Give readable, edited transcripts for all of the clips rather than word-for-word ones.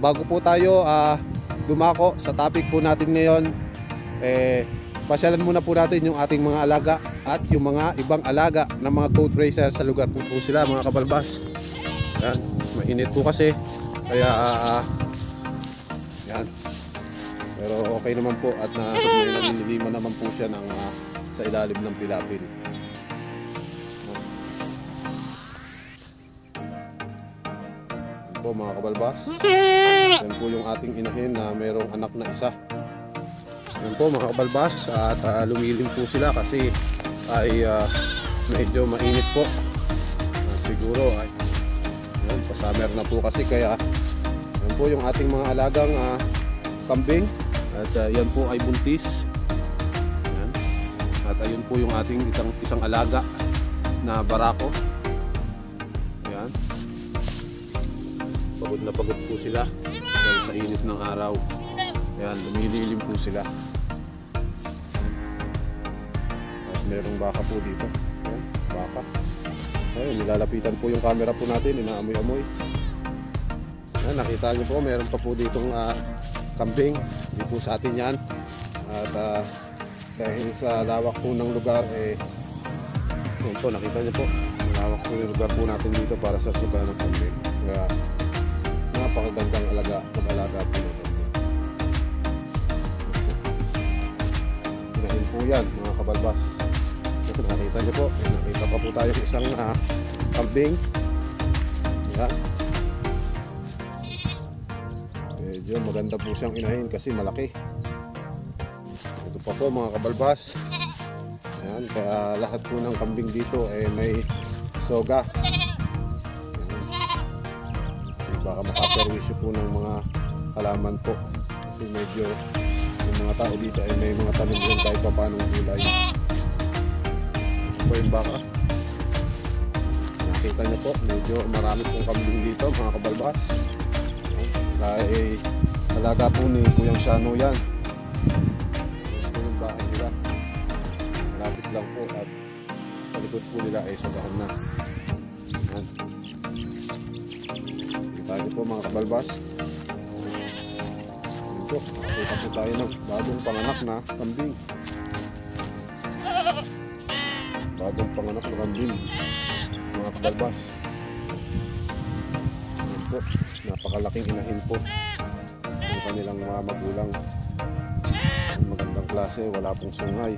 bago po tayo dumako sa topic po natin ngayon, pasyalan muna po natin yung ating mga alaga at yung mga ibang alaga ng mga goat racer sa lugar po sila, mga kabalbas. Yan, mainit po kasi kaya yan. Pero okay naman po at may nanililiman naman po siya ng, sa ilalim ng pilapil. Yan po mga kabalbas. Yan po yung ating inahin na mayroong anak na isa. Yan po mga kabalbas, at lumilim po sila kasi ay medyo mainit po. Siguro ay yan, pa-summer na po kasi kaya yan po yung ating mga alagang kambing. At yan po ay buntis. Yan. At ayun po yung ating isang alaga na barako. Yan. Pagod na pagod po sila dahil sa init ng araw. Yan, lumililim po sila. At merong baka po dito. Yan, baka. Ayun, nilalapitan po yung camera po natin, inaamoy-amoy. Yan, nakita niyo po, meron pa po ditong kambing. Hindi po sa atin yan. At dahil sa lawak po ng lugar, yun po, nakita niyo po, lawak po yung lugar po natin dito para sa suga ng kambing. Kaya napakagandang pag-alaga po ng kambing. Pinahin po yan mga kabalbas. Nakita niyo po, nakita pa po tayo isang kambing. Yan. Medyo maganda po siyang inahin kasi malaki. Ito pa po mga kabalbas. Yan, kaya lahat po ng kambing dito may soga. Yan. Kasi baka makaperwisyo po ng mga halaman po. Kasi medyo yung mga tao dito may mga tanim rin kahit pa paanong gulay. Ito po yung baka. Nakita niyo po, medyo marami pong kambing dito mga kabalbas. Dahil alaga po ni Kuyang Shano yan. Ito po yung bahay nila. Malapit lang po at sa likod po nila ay sogahan na. Yan. Kita niyo po mga kabalbas. Ito, nakita po tayo ng bagong panganak na kambing. Bagong panganak na kambing mga kabalbas. Yan po, napakalaking inahin po yung kanilang mga magulang. Magandang klase, wala pong sungay.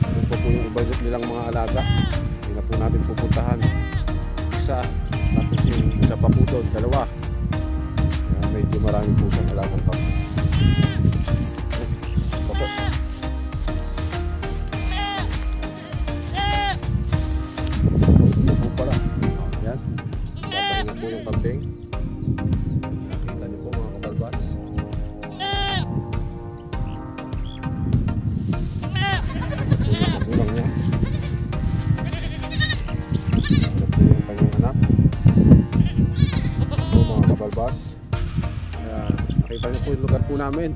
Yan po yung iba nilang mga alaga. Hindi na po natin pupuntahan. Isa, tapos yung isa pa po doon, dalawa. Medyo marami po siyang alagang kambing. Opo. Yan. Papahinga po yung kambing. Nakita niyo po mga kabalbas. Magulang niya. Ano po yung kanyang anak. Ito mga kabalbas. Nakita niyo po yung lugar po namin.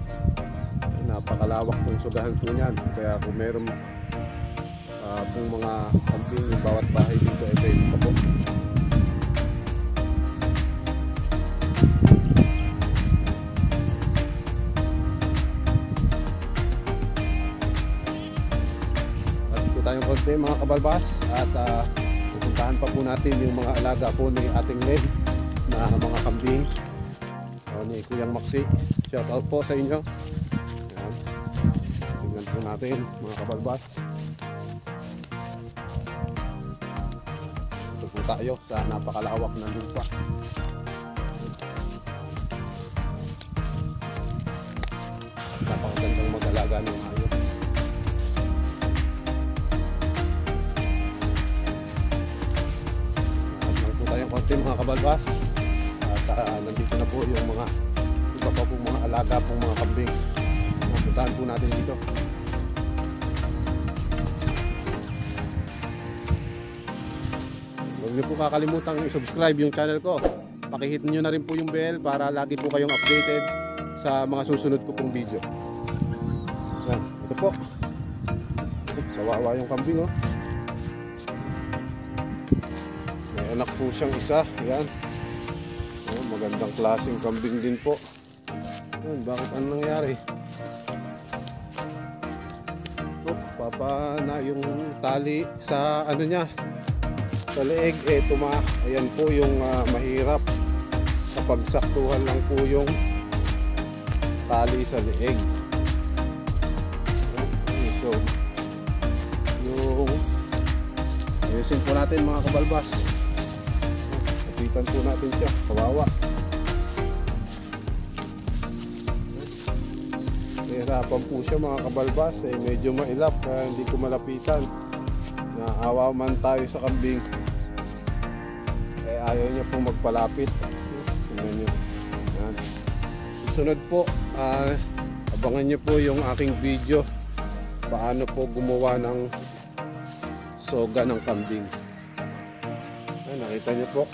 Napakalawak pong sugahan po niyan. Kaya kung meron pong mga kambing, yung bawat bahay dito ay pwede pa po. At ito tayong konti mga kabalbas. At pupuntahan pa po natin yung mga alaga po ng ating leg na mga kambing. Ni Kuyang Maxi, shout out po sa inyo. Yan. Tingnan po natin mga kabalbas. Ito po tayo sa napakalawak na lupa. Napakagandang mag-alaga ng hayop. At lang po tayong konti mga kabalbas. Nandito na po yung mga iba pa pong mga alaga pong mga kambing. Napuntahan po natin dito. Huwag niyo po kakalimutan i-subscribe yung channel ko. Pakihit niyo na rin po yung bell para lagi po kayong updated sa mga susunod ko pong video. Yan, ito po. Kawawa yung kambing, oh. May anak po siyang isa. Yan. Magandang klaseng kambing din po. Yun, bakit ano nangyari? Papa na yung tali sa ano niya, sa leeg, ayan po yung mahirap sa pagsaktuhan lang po yung tali sa leeg. So yung ayusin po natin mga kabalbas. Kapitan po natin siya, kawawa. Hirapan po siya mga kabalbas, medyo mailap kaya hindi ko malapitan. Naawa man tayo sa kambing, ayaw niya po magpalapit. Tingnan niyo. Yan. Sunod po, abangan niyo po yung aking video paano po gumawa ng soga ng kambing. Yan, nakita niyo po.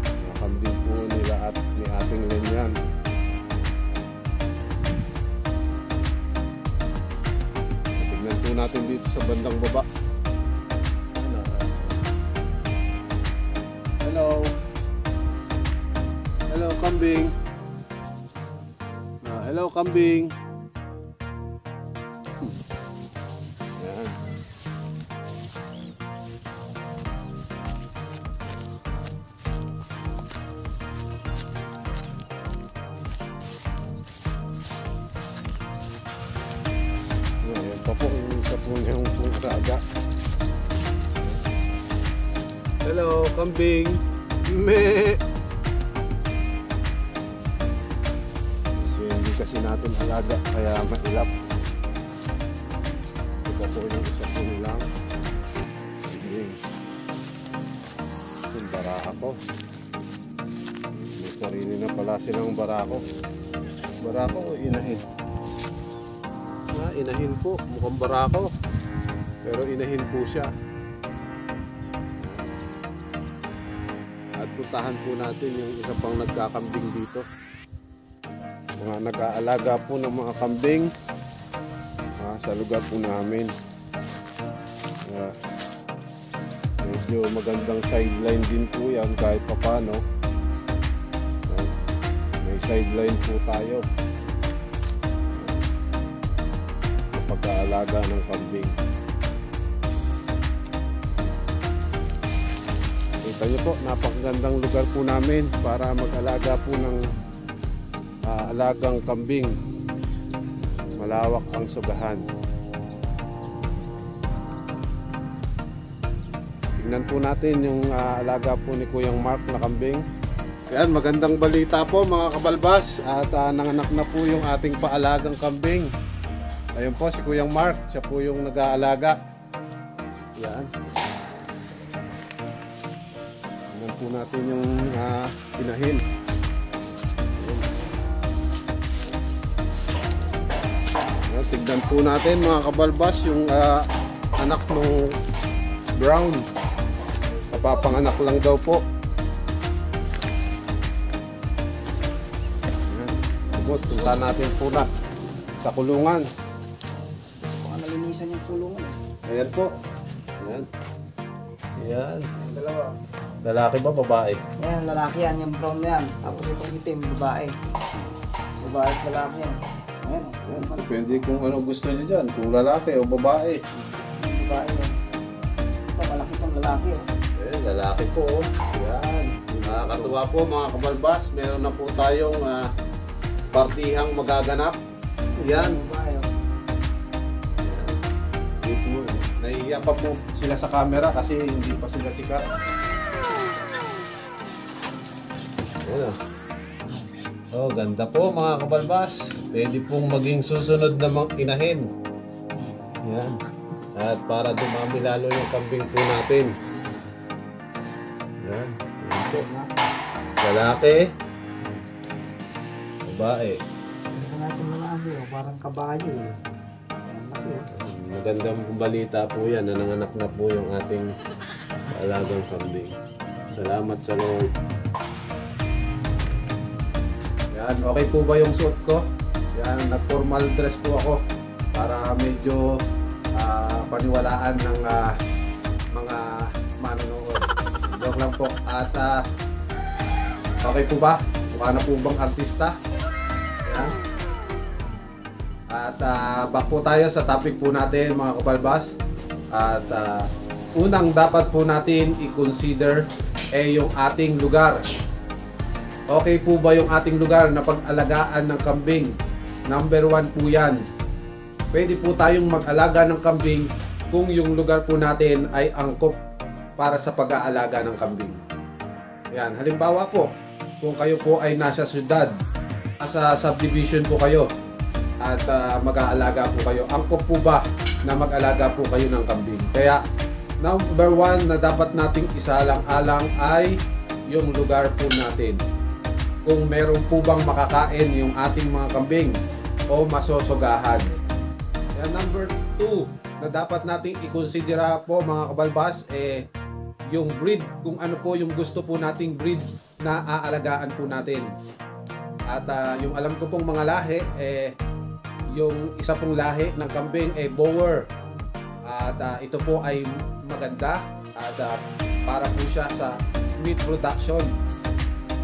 Mga kambing po nila at ni ating Lenyan. Tignan po natin dito sa bandang baba. Hello. Hello kambing. Hello kambing. Yan. Ayan pa po yung isa po niyang raga. Hello kambing. Me. Hindi kasi natin alaga kaya mailap. Ito po yung isa po nilang kambing. Yung barako. May sarili na pala silang barako. Barako o inahin? Inahin po. Mukhang barako. Pero inahin po siya. At puntahan po natin yung isa pang nagkakambing dito. Mga nag-aalaga po ng mga kambing sa lugar po namin. Medyo magandang sideline din po yan kahit papano. May sideline po tayo sa pag-aalaga ng kambing. Kita nyo po, napakagandang lugar po namin para mag-alaga po ng alagang kambing. Malawak ang sugahan. Tingnan po natin yung alaga po ni Kuyang Mark na kambing. Yan, magandang balita po mga kabalbas. At nanganak na po yung ating paalagang kambing. Ayun po si Kuyang Mark, siya po yung nag-aalaga. Yan. Tingnan po natin yung inahin. Tignan po natin mga kabalbas yung anak ng brown. Kapapanganak lang daw po. Punta natin po na sa kulungan. Baka nalinisan yung kulungan. Ayan po. Ayan. Ayan. Yung dalawa. Lalaki ba babae? Yan, lalaki yan. Yung brown na yan. Tapos itong itim, babae. Babae at lalaki yan. Ayan. Ayan. Depende kung ano gusto niyo dyan. Kung lalaki o babae. Yung babae yan. Ito, malaki itong lalaki. Ayan, lalaki po. Ayan. Nakakatuwa po mga kabalbas. Meron na po tayong partihang magaganap. Ayan. Babae. Nahihiya pa po sila sa camera kasi hindi pa sila sikat. Ayan. Oh, ganda po mga kabalbas. Pwede pong maging susunod na mga inahin. Ayan. At para dumami lalo yung kambing po natin. Ayan. Ayan po. Lalaki. Babae. Ito natin lalaki. Parang kabayo. Malaki. Magandang balita po yan na nanganak na po yung ating alagang kambing. Salamat sa Lord. Yan, okay po ba yung suot ko? Yan, nag-formal dress po ako para medyo paniwalaan ng mga manonood. Joke lang po. At okay po ba? Mukha na po bang artista? Ayan. At back po tayo sa topic po natin mga kabalbas. At unang dapat po natin i-consider yung ating lugar. Okay po ba yung ating lugar na pag-alagaan ng kambing? Number 1 po yan. Pwede po tayong mag-alaga ng kambing kung yung lugar po natin ay angkop para sa pag-aalaga ng kambing. Yan, halimbawa po, kung kayo po ay nasa syudad, sa subdivision po kayo at mag-aalaga po kayo, angkop po ba na mag-alaga po kayo ng kambing? Kaya number 1 na dapat nating isalang-alang ay yung lugar po natin. Kung meron po bang makakain yung ating mga kambing o masosogahan. Yan, number 2 na dapat nating i-considera po mga kabalbas yung breed, kung ano po yung gusto po nating breed na aalagaan po natin. At yung alam ko pong mga lahi yung isa pong lahi ng kambing Boer. At ito po ay maganda at para po siya sa meat production.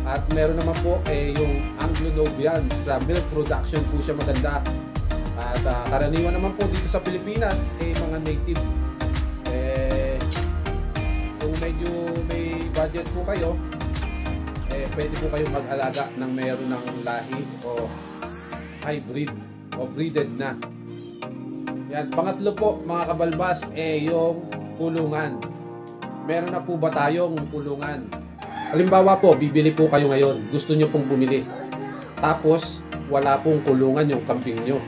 At meron naman po yung Anglo-Nubian, sa milk production po siya maganda. At karaniwan naman po dito sa Pilipinas mga native. Kung medyo may budget po kayo, pwede po kayong mag-alaga ng meron ng lahi o hybrid o breeded na. Yan, pangatlo po mga kabalbas yung kulungan. Meron na po ba tayong kulungan? Halimbawa po, bibili po kayo ngayon, gusto nyo pong bumili. Tapos wala pong kulungan yung kambing nyo.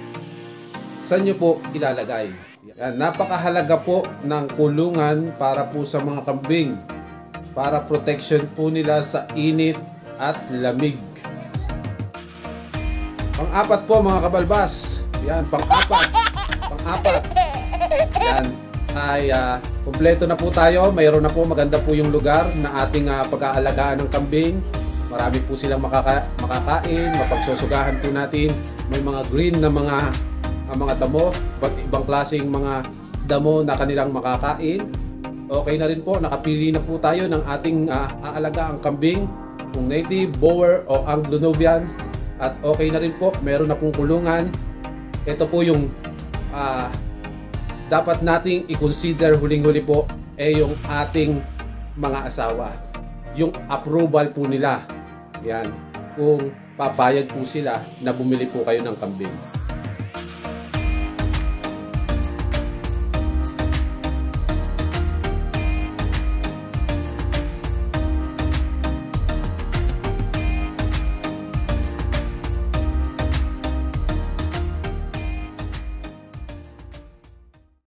Saan nyo po ilalagay? Yan, napakahalaga po ng kulungan para po sa mga kambing. Para protection po nila sa init at lamig. Pang-apat po mga kabalbas. Yan, pang-apat. Yan ay kumpleto na po tayo. Mayroon na po, maganda po yung lugar na ating pag-aalagaan ng kambing. Marami po silang makakain, mapagsusugahan po natin. May mga green na mga damo, ibang klaseng mga damo na kanilang makakain. Okay na rin po, nakapili na po tayo ng ating aalaga ang kambing, kung native, Boer o Anglo-Nubian. At okay na rin po, meron na pong kulungan. Ito po yung dapat nating i-consider huling-huli po yung ating mga asawa. Yung approval po nila. Yan, kung papayag po sila na bumili po kayo ng kambing.